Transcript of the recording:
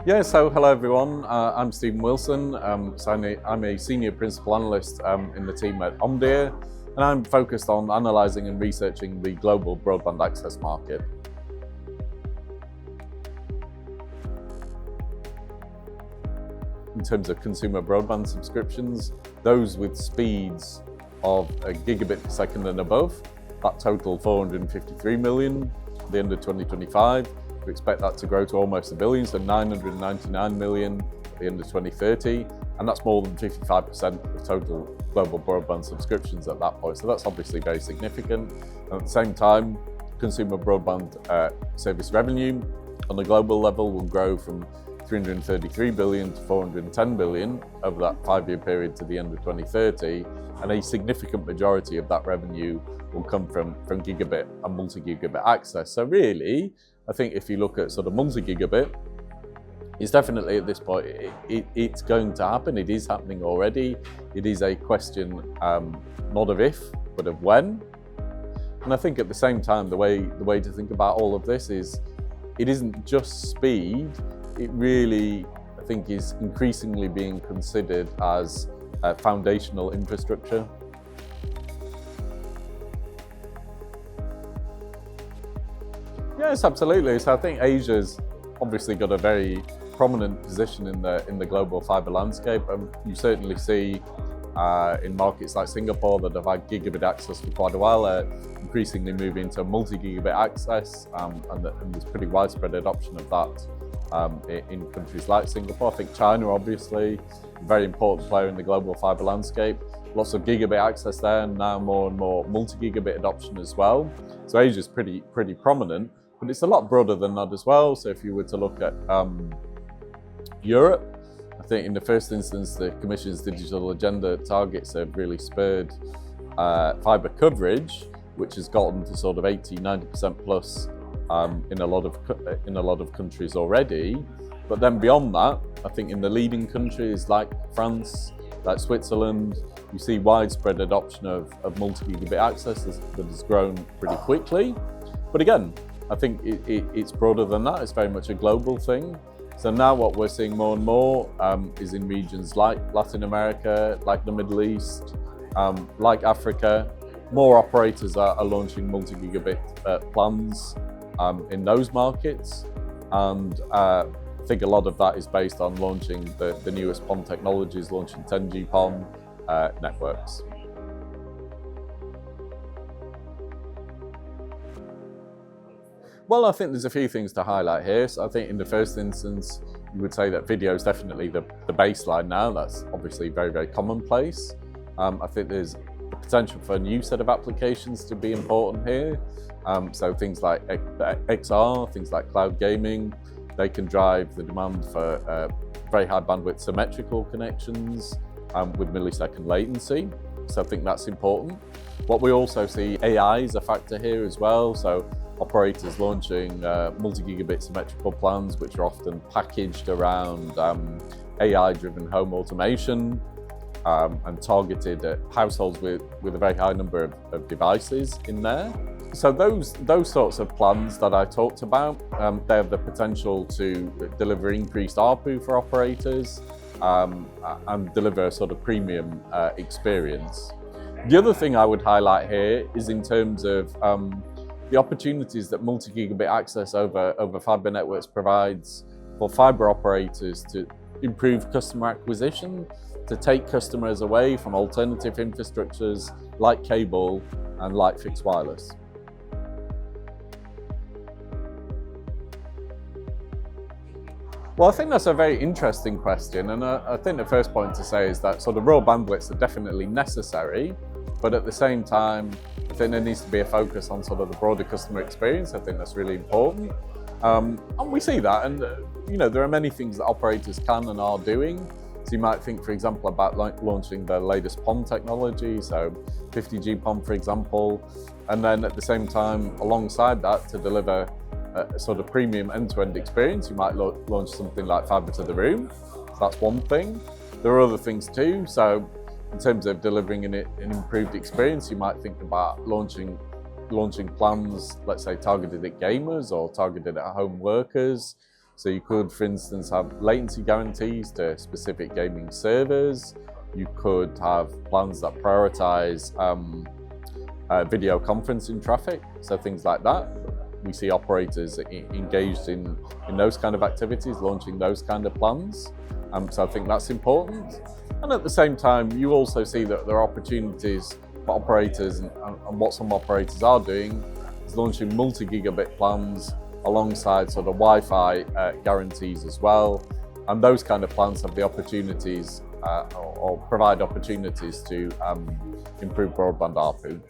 Yeah, so hello everyone. I'm Stephen Wilson. I'm a senior principal analyst in the team at Omdia, and I'm focused on analysing and researching the global broadband access market. In terms of consumer broadband subscriptions, those with speeds of a gigabit per second and above, that totaled 453 million at the end of 2025. We expect that to grow to almost 1 billion, so 999 million at the end of 2030, and that's more than 55% of total global broadband subscriptions at that point. So that's obviously very significant. And at the same time, consumer broadband service revenue on a global level will grow from 333 billion to 410 billion over that 5-year period to the end of 2030, and a significant majority of that revenue will come from gigabit and multi-gigabit access. So really, I think if you look at sort of multi-gigabit, it's definitely at this point, it's going to happen. It is happening already. It is a question not of if, but of when. And I think at the same time, the way to think about all of this is, it isn't just speed. It really, I think, is increasingly being considered as foundational infrastructure. Yes, absolutely. So I think Asia's obviously got a very prominent position in the global fibre landscape. You certainly see in markets like Singapore that have had gigabit access for quite a while, increasingly moving to multi-gigabit access, and there's pretty widespread adoption of that in countries like Singapore. I think China, obviously, a very important player in the global fibre landscape. Lots of gigabit access there, and now more and more multi-gigabit adoption as well. So Asia's pretty prominent, but it's a lot broader than that as well. So if you were to look at Europe, I think in the first instance, the Commission's digital agenda targets have really spurred fibre coverage, which has gotten to sort of 80-90% plus in a lot of countries already. But then beyond that, I think in the leading countries like France, like Switzerland, you see widespread adoption of multi-gigabit access that has grown pretty quickly. But again, I think it's broader than that. It's very much a global thing. So now what we're seeing more and more is in regions like Latin America, like the Middle East, like Africa, more operators are launching multi-gigabit plans in those markets. And I think a lot of that is based on launching the newest PON technologies, launching 10G PON networks. Well, I think there's a few things to highlight here. So I think in the first instance, you would say that video is definitely the baseline now. That's obviously very commonplace. I think there's the potential for a new set of applications to be important here. So things like XR, things like cloud gaming, they can drive the demand for very high bandwidth symmetrical connections with millisecond latency. So I think that's important. What we also see, AI is a factor here as well. So operators launching multi-gigabit symmetrical plans, which are often packaged around AI-driven home automation and targeted at households with a very high number of devices in there. So those sorts of plans that I talked about, they have the potential to deliver increased ARPU for operators and deliver a sort of premium experience. The other thing I would highlight here is in terms of the opportunities that multi-gigabit access over fibre networks provides for fibre operators to improve customer acquisition, to take customers away from alternative infrastructures like cable and like fixed wireless. Well, I think that's a very interesting question, and I think the first point to say is that sort of raw bandwidths are definitely necessary, but at the same time, I think there needs to be a focus on sort of the broader customer experience. I think that's really important. And we see that, and there are many things that operators can and are doing. So you might think, for example, about launching the latest PON technology, so 50G PON, for example, and then at the same time, alongside that, to deliver a sort of premium end-to-end experience, you might launch something like fibre to the room. So that's one thing. There are other things too. So in terms of delivering an improved experience, you might think about launching plans, let's say targeted at gamers or targeted at home workers. So you could, for instance, have latency guarantees to specific gaming servers. You could have plans that prioritize video conferencing traffic, so things like that. We see operators engaged in those kind of activities, launching those kind of plans. So I think that's important. And at the same time, you also see that there are opportunities for operators, and what some operators are doing is launching multi-gigabit plans alongside sort of Wi-Fi guarantees as well. And those kind of plans have the opportunities or provide opportunities to improve broadband ARPU.